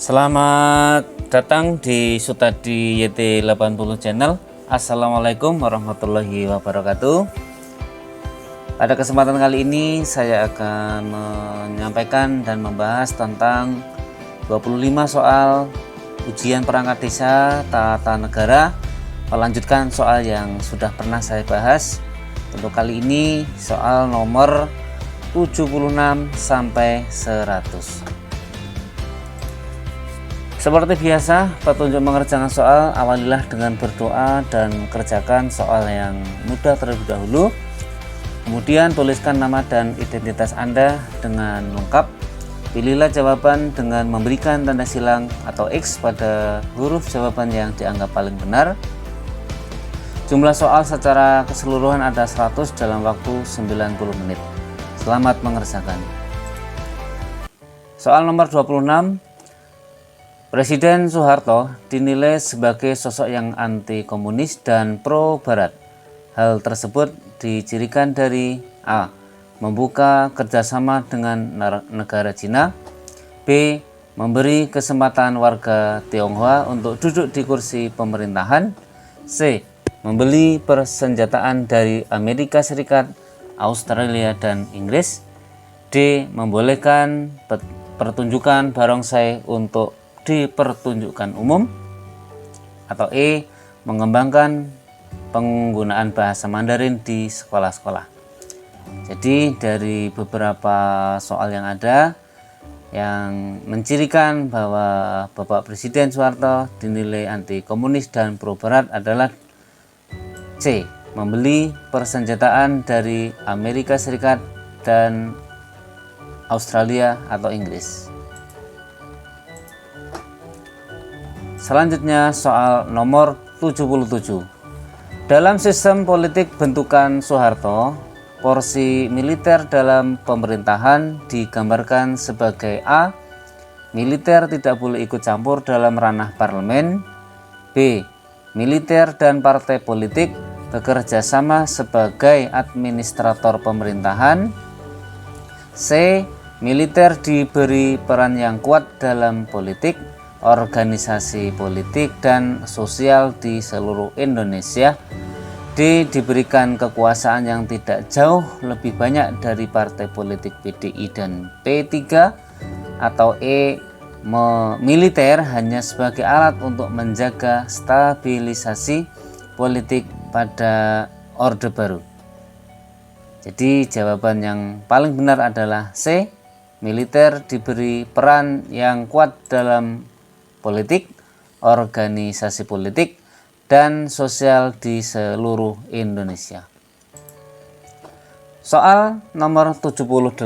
Selamat datang di Sutadi YT80 channel. Assalamualaikum warahmatullahi wabarakatuh. Pada kesempatan kali ini saya akan menyampaikan dan membahas tentang 25 soal ujian perangkat desa tata negara, melanjutkan soal yang sudah pernah saya bahas. Untuk kali ini soal nomor 76 sampai 100. Seperti biasa, petunjuk mengerjakan soal awalilah dengan berdoa dan kerjakan soal yang mudah terlebih dahulu. Kemudian tuliskan nama dan identitas Anda dengan lengkap. Pilihlah jawaban dengan memberikan tanda silang atau X pada huruf jawaban yang dianggap paling benar. Jumlah soal secara keseluruhan ada 100 dalam waktu 90 menit. Selamat mengerjakan. Soal nomor 26. Presiden Soeharto dinilai sebagai sosok yang anti komunis dan pro barat. Hal tersebut dicirikan dari A. Membuka kerjasama dengan negara Cina, B. Memberi kesempatan warga Tionghoa untuk duduk di kursi pemerintahan, C. Membeli persenjataan dari Amerika Serikat, Australia, dan Inggris, D. Membolehkan pertunjukan barongsai untuk dipertunjukkan umum, atau E. Mengembangkan penggunaan bahasa Mandarin di sekolah-sekolah. Jadi dari beberapa soal yang ada yang mencirikan bahwa Bapak Presiden Soeharto dinilai anti komunis dan pro barat adalah C. Membeli persenjataan dari Amerika Serikat dan Australia atau Inggris. Selanjutnya soal nomor 77. Dalam sistem politik bentukan Soeharto, porsi militer dalam pemerintahan digambarkan sebagai A. Militer tidak boleh ikut campur dalam ranah parlemen, B. Militer dan partai politik bekerja sama sebagai administrator pemerintahan, C. Militer diberi peran yang kuat dalam politik, organisasi politik dan sosial di seluruh Indonesia, D. Diberikan kekuasaan yang tidak jauh lebih banyak dari partai politik PDI dan P3, atau E. Militer hanya sebagai alat untuk menjaga stabilisasi politik pada Orde Baru. Jadi jawaban yang paling benar adalah C. Militer diberi peran yang kuat dalam politik, organisasi politik, dan sosial di seluruh Indonesia. Soal nomor 78.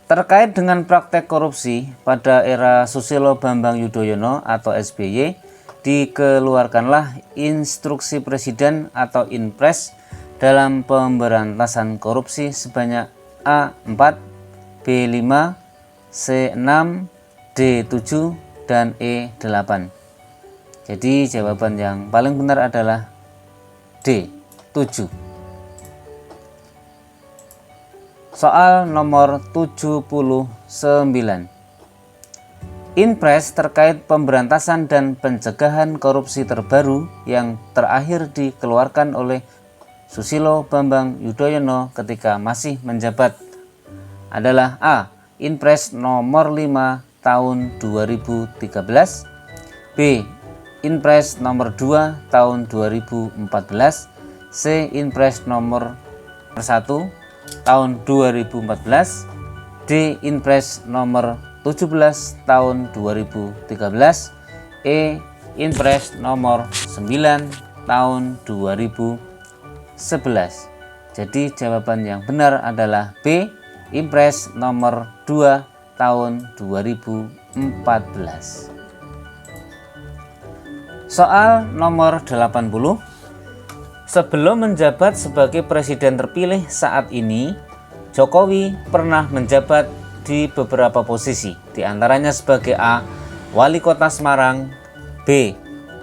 Terkait dengan praktek korupsi pada era Susilo Bambang Yudhoyono atau SBY, dikeluarkanlah instruksi Presiden atau Inpres dalam pemberantasan korupsi sebanyak A4, B5, C6, D7, dan E8. Jadi jawaban yang paling benar adalah D7. Soal nomor 79. Inpres terkait pemberantasan dan pencegahan korupsi terbaru yang terakhir dikeluarkan oleh Susilo Bambang Yudhoyono ketika masih menjabat adalah A. Inpres nomor 5 tahun 2013, B. Inpres nomor 2 tahun 2014, C. Inpres nomor 1 tahun 2014, D. Inpres nomor 17 tahun 2013, E. Inpres nomor 9 tahun 2011. Jadi jawaban yang benar adalah B. Inpres nomor 2 tahun 2014. Soal nomor 80. Sebelum menjabat sebagai presiden terpilih saat ini, Jokowi pernah menjabat di beberapa posisi, diantaranya sebagai A. Wali Kota Semarang, B.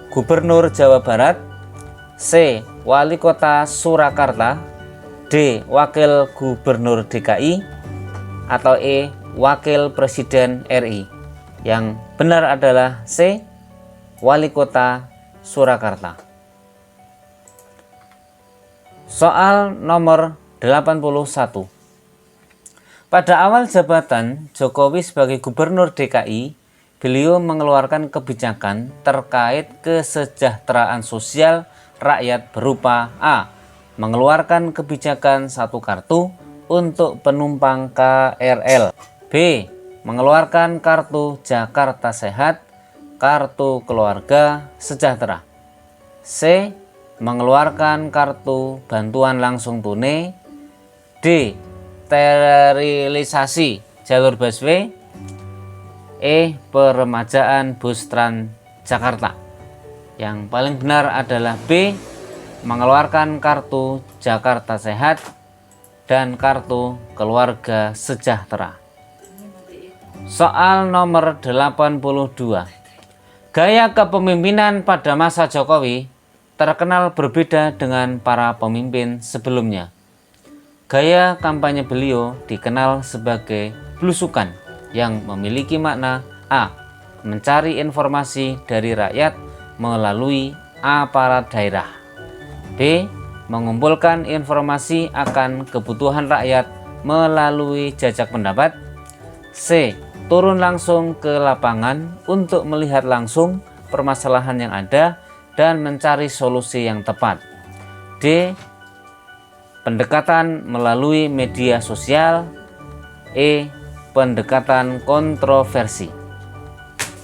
Gubernur Jawa Barat, C. Wali Kota Surakarta, D. Wakil Gubernur DKI, atau E. Wakil Presiden RI. Yang benar adalah C. Wali Kota Surakarta. Soal nomor 81. Pada awal jabatan Jokowi sebagai Gubernur DKI, beliau mengeluarkan kebijakan terkait kesejahteraan sosial rakyat berupa A. Mengeluarkan kebijakan satu kartu untuk penumpang KRL. B. Mengeluarkan kartu Jakarta Sehat, kartu keluarga sejahtera. C. Mengeluarkan kartu bantuan langsung tunai. D. Sterilisasi jalur busway. E. Peremajaan bus Transjakarta. Yang paling benar adalah B. Mengeluarkan kartu Jakarta Sehat dan kartu keluarga sejahtera. Soal nomor 82. Gaya kepemimpinan pada masa Jokowi terkenal berbeda dengan para pemimpin sebelumnya. Gaya kampanye beliau dikenal sebagai blusukan yang memiliki makna A. Mencari informasi dari rakyat melalui aparat daerah. B. Mengumpulkan informasi akan kebutuhan rakyat melalui jajak pendapat. C. Turun langsung ke lapangan untuk melihat langsung permasalahan yang ada dan mencari solusi yang tepat. D. Pendekatan melalui media sosial. E. Pendekatan kontroversi.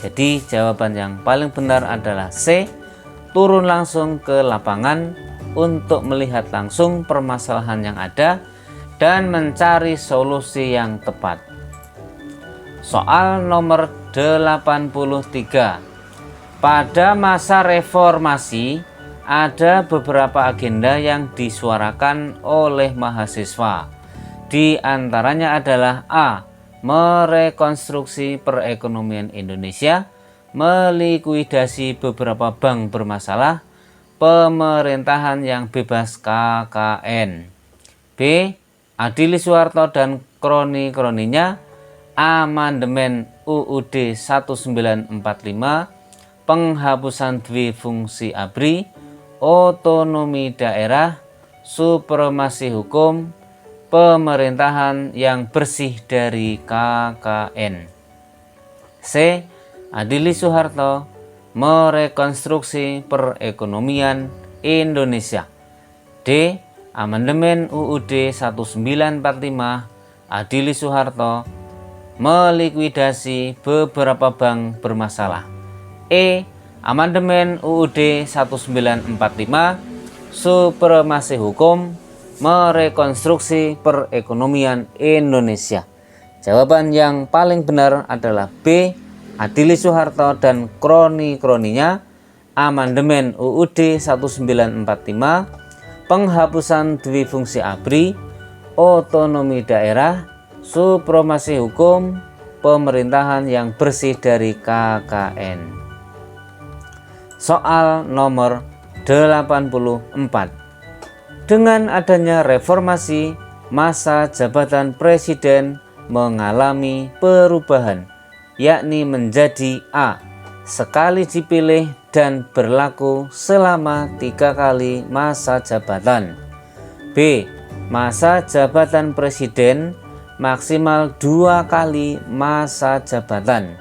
Jadi jawaban yang paling benar adalah C. Turun langsung ke lapangan untuk melihat langsung permasalahan yang ada dan mencari solusi yang tepat. Soal nomor 83. Pada masa reformasi ada beberapa agenda yang disuarakan oleh mahasiswa. Di antaranya adalah A. Merekonstruksi perekonomian Indonesia, melikuidasi beberapa bank bermasalah, pemerintahan yang bebas KKN. B. Adili Soeharto dan kroni-kroninya, amandemen UUD 1945, penghapusan dwifungsi ABRI, otonomi daerah, supremasi hukum, pemerintahan yang bersih dari KKN. C. Adili Soeharto, merekonstruksi perekonomian Indonesia. D. Amandemen UUD 1945, Adili Soeharto, melikuidasi beberapa bank bermasalah. E. Amandemen UUD 1945, supremasi hukum, merekonstruksi perekonomian Indonesia. Jawaban yang paling benar adalah B. Adili Soeharto dan kroni-kroninya, amandemen UUD 1945, penghapusan dwifungsi ABRI, otonomi daerah, supremasi hukum, pemerintahan yang bersih dari KKN. Soal nomor 84. Dengan adanya reformasi, masa jabatan presiden mengalami perubahan, yakni menjadi A. Sekali dipilih dan berlaku selama 3 kali masa jabatan. B. Masa jabatan presiden maksimal 2 kali masa jabatan.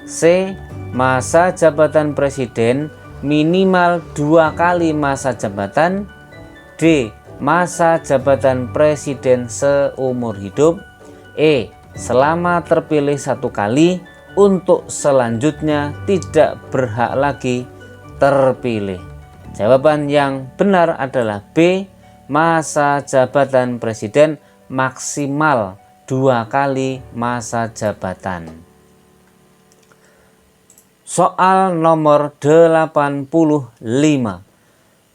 C. Masa jabatan presiden minimal 2 kali masa jabatan. D. Masa jabatan presiden seumur hidup. E. Selama terpilih 1 kali, untuk selanjutnya tidak berhak lagi terpilih. Jawaban yang benar adalah B. Masa jabatan presiden maksimal 2 kali masa jabatan. Soal nomor 85.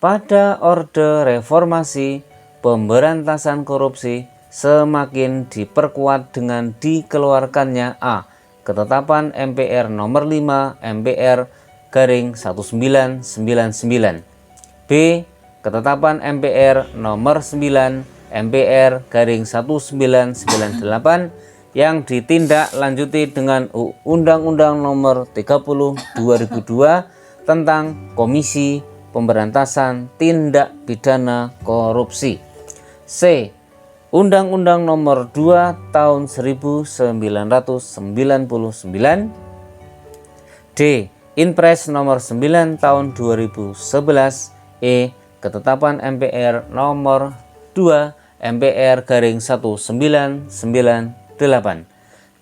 Pada Orde Reformasi, pemberantasan korupsi semakin diperkuat dengan dikeluarkannya A. Ketetapan MPR nomor 5 MPR garing 1999. B. Ketetapan MPR nomor 9 MPR garing 1998. yang ditindaklanjuti dengan Undang-Undang Nomor 30 2002 tentang Komisi Pemberantasan Tindak Pidana Korupsi. C. Undang-Undang Nomor 2 Tahun 1999. D. Inpres Nomor 9 Tahun 2011. E. Ketetapan MPR Nomor 2 MPR garing 1998.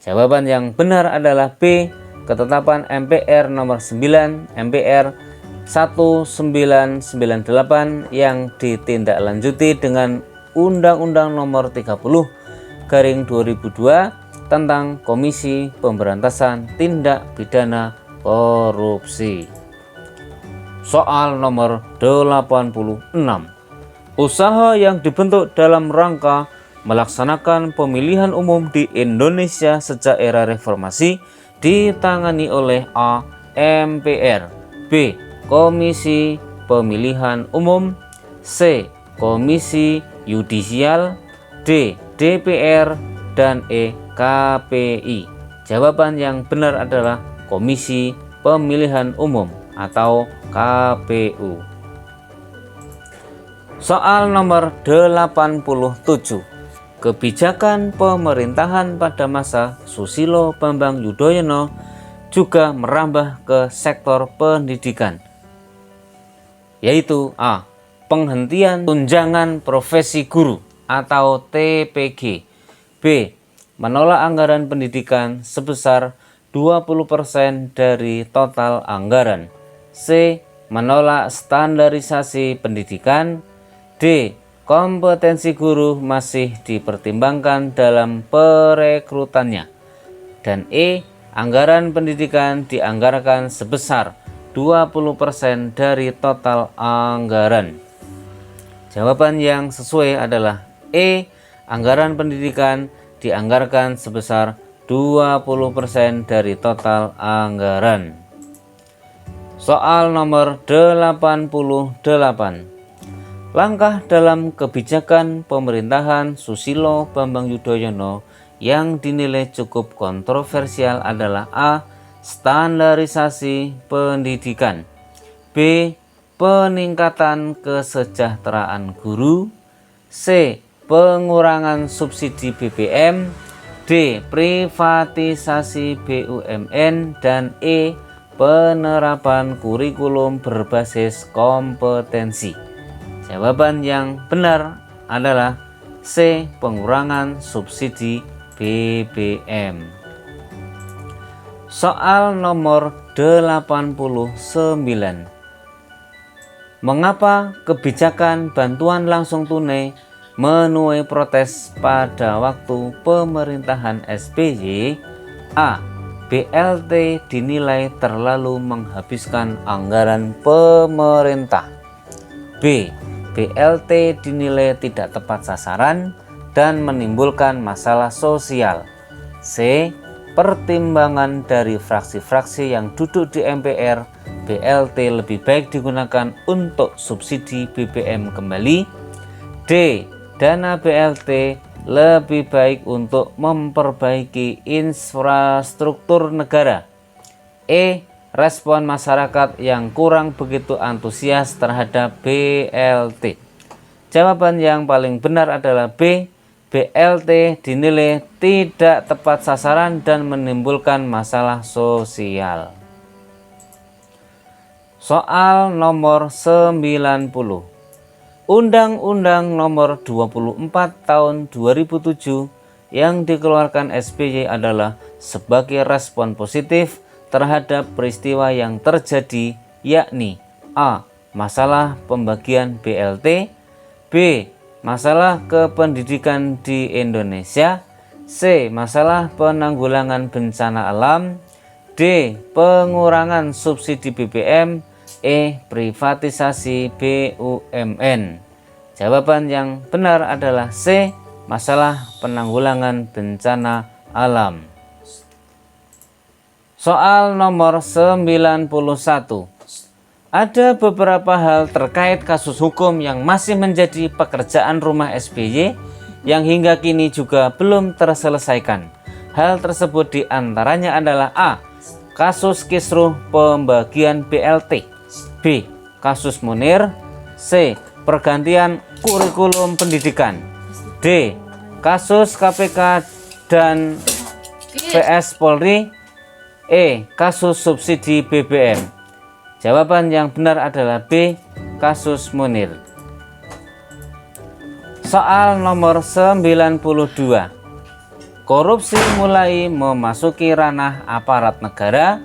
Jawaban yang benar adalah B. Ketetapan MPR Nomor 9 MPR 1998 yang ditindaklanjuti dengan Undang-Undang Nomor 30 garing 2002 tentang Komisi Pemberantasan Tindak Pidana Korupsi. Soal nomor 86. Usaha yang dibentuk dalam rangka melaksanakan pemilihan umum di Indonesia sejak era reformasi ditangani oleh A. MPR, B. Komisi Pemilihan Umum, C. Komisi Yudisial, D. DPR, dan E. KPI. Jawaban yang benar adalah Komisi Pemilihan Umum atau KPU. Soal nomor 87. Kebijakan pemerintahan pada masa Susilo Bambang Yudhoyono juga merambah ke sektor pendidikan, yaitu A. Penghentian tunjangan profesi guru atau TPG, B. Menolak anggaran pendidikan sebesar 20% dari total anggaran, C. Menolak standarisasi pendidikan, D. Kompetensi guru masih dipertimbangkan dalam perekrutannya, dan E. Anggaran pendidikan dianggarkan sebesar 20% dari total anggaran. Jawaban yang sesuai adalah E. Anggaran pendidikan dianggarkan sebesar 20% dari total anggaran. Soal nomor 88. Langkah dalam kebijakan pemerintahan Susilo Bambang Yudhoyono yang dinilai cukup kontroversial adalah A. Standarisasi pendidikan, B. Peningkatan kesejahteraan guru, C. Pengurangan subsidi BBM, D. Privatisasi BUMN, dan E. Penerapan kurikulum berbasis kompetensi. Jawaban yang benar adalah C. Pengurangan subsidi BBM. Soal nomor 89. Mengapa kebijakan bantuan langsung tunai menuai protes pada waktu pemerintahan SBY? A. BLT dinilai terlalu menghabiskan anggaran pemerintah, B. BLT dinilai tidak tepat sasaran dan menimbulkan masalah sosial, C. Pertimbangan dari fraksi-fraksi yang duduk di MPR, BLT lebih baik digunakan untuk subsidi BBM kembali, D. Dana BLT lebih baik untuk memperbaiki infrastruktur negara, E. Respon masyarakat yang kurang begitu antusias terhadap BLT. Jawaban yang paling benar adalah B. BLT dinilai tidak tepat sasaran dan menimbulkan masalah sosial. Soal nomor 90. Undang-Undang Nomor 24 Tahun 2007 yang dikeluarkan SBY adalah sebagai respon positif terhadap peristiwa yang terjadi, yakni A. Masalah pembagian BLT, B. Masalah kependidikan di Indonesia, C. Masalah penanggulangan bencana alam, D. Pengurangan subsidi BBM, E. Privatisasi BUMN. Jawaban yang benar adalah C. Masalah penanggulangan bencana alam. Soal nomor 91. Ada beberapa hal terkait kasus hukum yang masih menjadi pekerjaan rumah SBY yang hingga kini juga belum terselesaikan. Hal tersebut diantaranya adalah A. Kasus kisruh pembagian BLT, B. Kasus Munir, C. Pergantian kurikulum pendidikan, D. Kasus KPK dan PS Polri, E. Kasus subsidi BBM. Jawaban yang benar adalah B. Kasus Munir. Soal nomor 92. Korupsi mulai memasuki ranah aparat negara.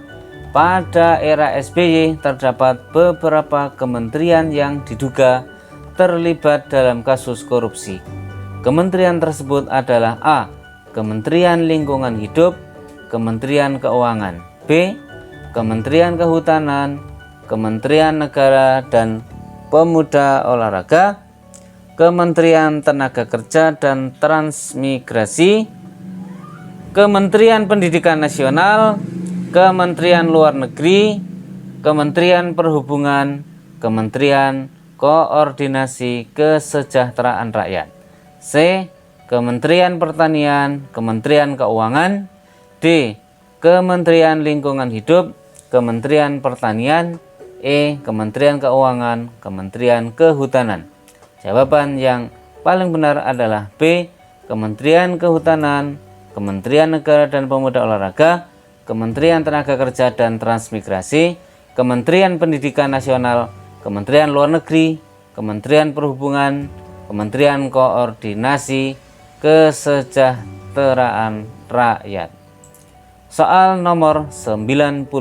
Pada era SBY terdapat beberapa kementerian yang diduga terlibat dalam kasus korupsi. Kementerian tersebut adalah A. Kementerian Lingkungan Hidup, Kementerian Keuangan, B. Kementerian Kehutanan, Kementerian Negara dan Pemuda Olahraga, Kementerian Tenaga Kerja dan Transmigrasi, Kementerian Pendidikan Nasional, Kementerian Luar Negeri, Kementerian Perhubungan, Kementerian Koordinasi Kesejahteraan Rakyat, C. Kementerian Pertanian, Kementerian Keuangan, D. Kementerian Lingkungan Hidup, Kementerian Pertanian, E. Kementerian Keuangan, Kementerian Kehutanan. Jawaban yang paling benar adalah B. Kementerian Kehutanan, Kementerian Negara dan Pemuda Olahraga, Kementerian Tenaga Kerja dan Transmigrasi, Kementerian Pendidikan Nasional, Kementerian Luar Negeri, Kementerian Perhubungan, Kementerian Koordinasi Kesejahteraan Rakyat. Soal nomor 93.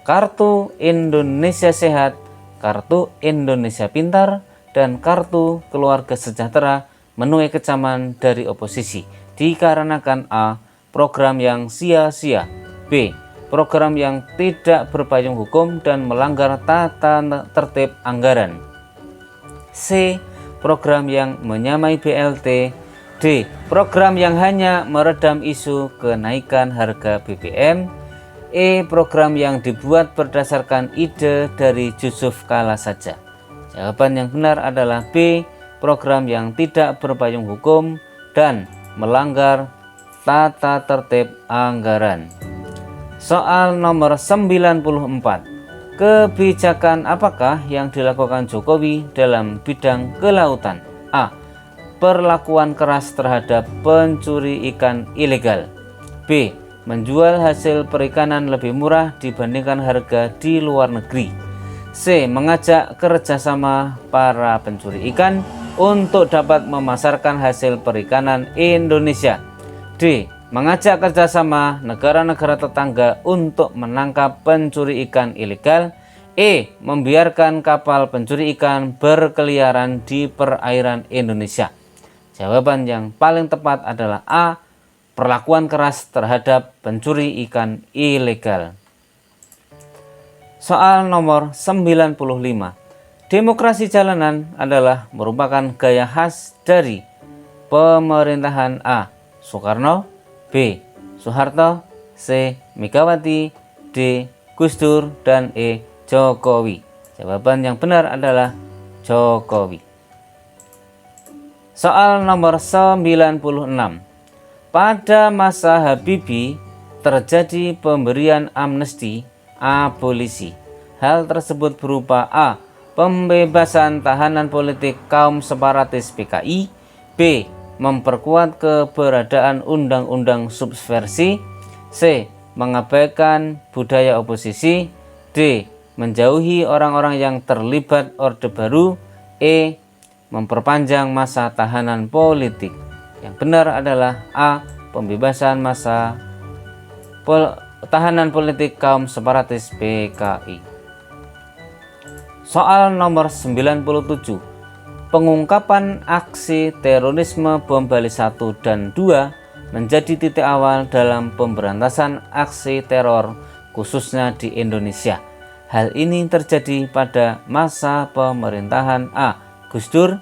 Kartu Indonesia Sehat, Kartu Indonesia Pintar, dan Kartu Keluarga Sejahtera menuai kecaman dari oposisi dikarenakan A. Program yang sia-sia, B. Program yang tidak berpayung hukum dan melanggar tata tertib anggaran, C. Program yang menyamai BLT, D. Program yang hanya meredam isu kenaikan harga BBM, E. Program yang dibuat berdasarkan ide dari Yusuf Kala saja. Jawaban yang benar adalah B. Program yang tidak berpayung hukum dan melanggar tata tertib anggaran. Soal nomor 94. Kebijakan apakah yang dilakukan Jokowi dalam bidang kelautan? A. Perlakuan keras terhadap pencuri ikan ilegal, B. Menjual hasil perikanan lebih murah dibandingkan harga di luar negeri, C. Mengajak kerjasama para pencuri ikan untuk dapat memasarkan hasil perikanan Indonesia, D. Mengajak kerjasama negara-negara tetangga untuk menangkap pencuri ikan ilegal, E. Membiarkan kapal pencuri ikan berkeliaran di perairan Indonesia. Jawaban yang paling tepat adalah A. Perlakuan keras terhadap pencuri ikan ilegal. Soal nomor 95. Demokrasi jalanan adalah merupakan gaya khas dari pemerintahan A. Soekarno, B. Soeharto, C. Megawati, D. Gus Dur, dan E. Jokowi. Jawaban yang benar adalah Jokowi. Soal nomor 96. Pada masa Habibie terjadi pemberian amnesti abolisi. Hal tersebut berupa A. Pembebasan tahanan politik kaum separatis PKI, B. Memperkuat keberadaan undang-undang subversi, C. Mengabaikan budaya oposisi, D. Menjauhi orang-orang yang terlibat Orde Baru, E. Memperpanjang masa tahanan politik. Yang benar adalah A. Pembebasan masa tahanan politik kaum separatis PKI. Soal nomor 97. Pengungkapan aksi terorisme bom Bali 1 dan 2 menjadi titik awal dalam pemberantasan aksi teror khususnya di Indonesia. Hal ini terjadi pada masa pemerintahan A. Gus Dur,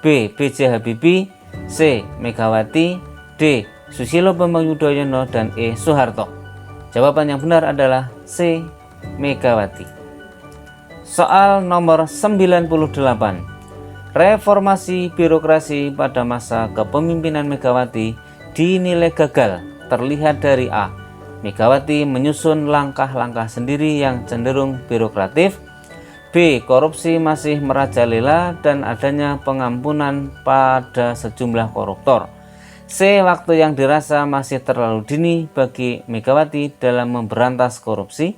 B. B.J. Habibie, C. Megawati, D. Susilo Bambang Yudhoyono, dan E. Soeharto. Jawaban yang benar adalah C. Megawati. Soal nomor 98. Reformasi birokrasi pada masa kepemimpinan Megawati dinilai gagal terlihat dari A. Megawati menyusun langkah-langkah sendiri yang cenderung birokratif. B. Korupsi masih merajalela dan adanya pengampunan pada sejumlah koruptor. C. Waktu yang dirasa masih terlalu dini bagi Megawati dalam memberantas korupsi.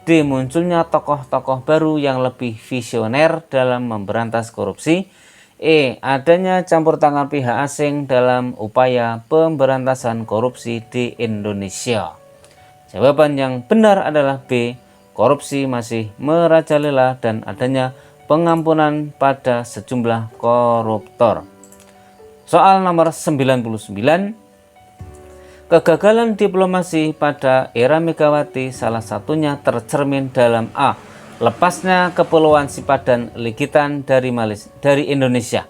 D. Munculnya tokoh-tokoh baru yang lebih visioner dalam memberantas korupsi. E. Adanya campur tangan pihak asing dalam upaya pemberantasan korupsi di Indonesia. Jawaban yang benar adalah B. Korupsi masih merajalela dan adanya pengampunan pada sejumlah koruptor. Soal nomor 99. Kegagalan diplomasi pada era Megawati salah satunya tercermin dalam A. Lepasnya Kepulauan Sipat dan Ligitan dari Indonesia.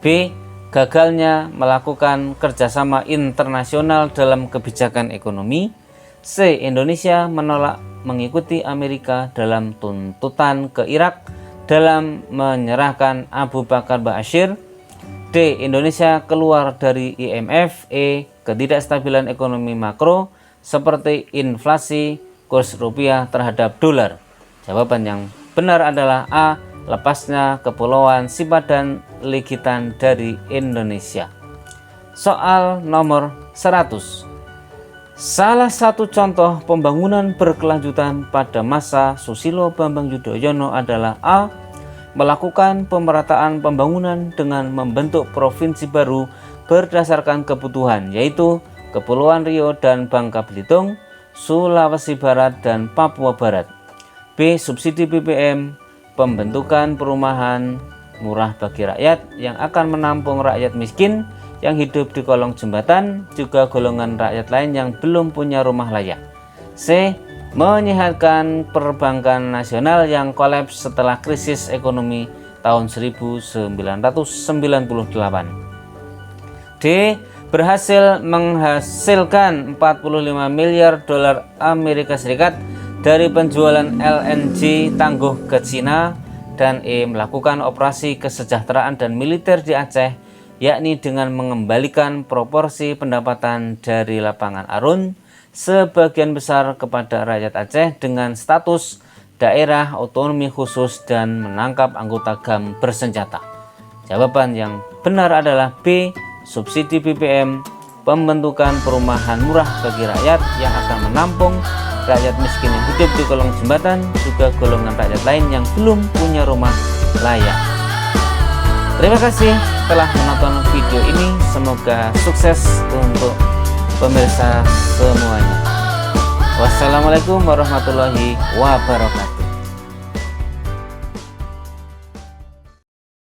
B. Gagalnya melakukan kerjasama internasional dalam kebijakan ekonomi. C. Indonesia menolak mengikuti Amerika dalam tuntutan ke Irak dalam menyerahkan Abu Bakar Ba'asyir. D. Indonesia keluar dari IMF. E. Ketidakstabilan ekonomi makro seperti inflasi, kurs rupiah terhadap dolar. Jawaban yang benar adalah A. Lepasnya Kepulauan Sipat dan Ligitan dari Indonesia. Soal nomor 100. Salah satu contoh pembangunan berkelanjutan pada masa Susilo Bambang Yudhoyono adalah A. Melakukan pemerataan pembangunan dengan membentuk provinsi baru berdasarkan kebutuhan, yaitu Kepulauan Riau dan Bangka Belitung, Sulawesi Barat dan Papua Barat. B. Subsidi BBM, pembentukan perumahan murah bagi rakyat yang akan menampung rakyat miskin yang hidup di kolong jembatan, juga golongan rakyat lain yang belum punya rumah layak. C. Menyehatkan perbankan nasional yang kolaps setelah krisis ekonomi tahun 1998. D. Berhasil menghasilkan 45 miliar dolar Amerika Serikat dari penjualan LNG tangguh ke Cina. Dan E. Melakukan operasi kesejahteraan dan militer di Aceh, yakni dengan mengembalikan proporsi pendapatan dari lapangan Arun sebagian besar kepada rakyat Aceh dengan status daerah otonomi khusus dan menangkap anggota GAM bersenjata. Jawaban yang benar adalah B. Subsidi BBM, pembentukan perumahan murah bagi rakyat yang akan menampung rakyat miskin yang hidup di kolong jembatan, juga golongan rakyat lain yang belum punya rumah layak. Terima kasih telah menonton video ini. Semoga sukses untuk pemirsa semuanya. Wassalamualaikum warahmatullahi wabarakatuh.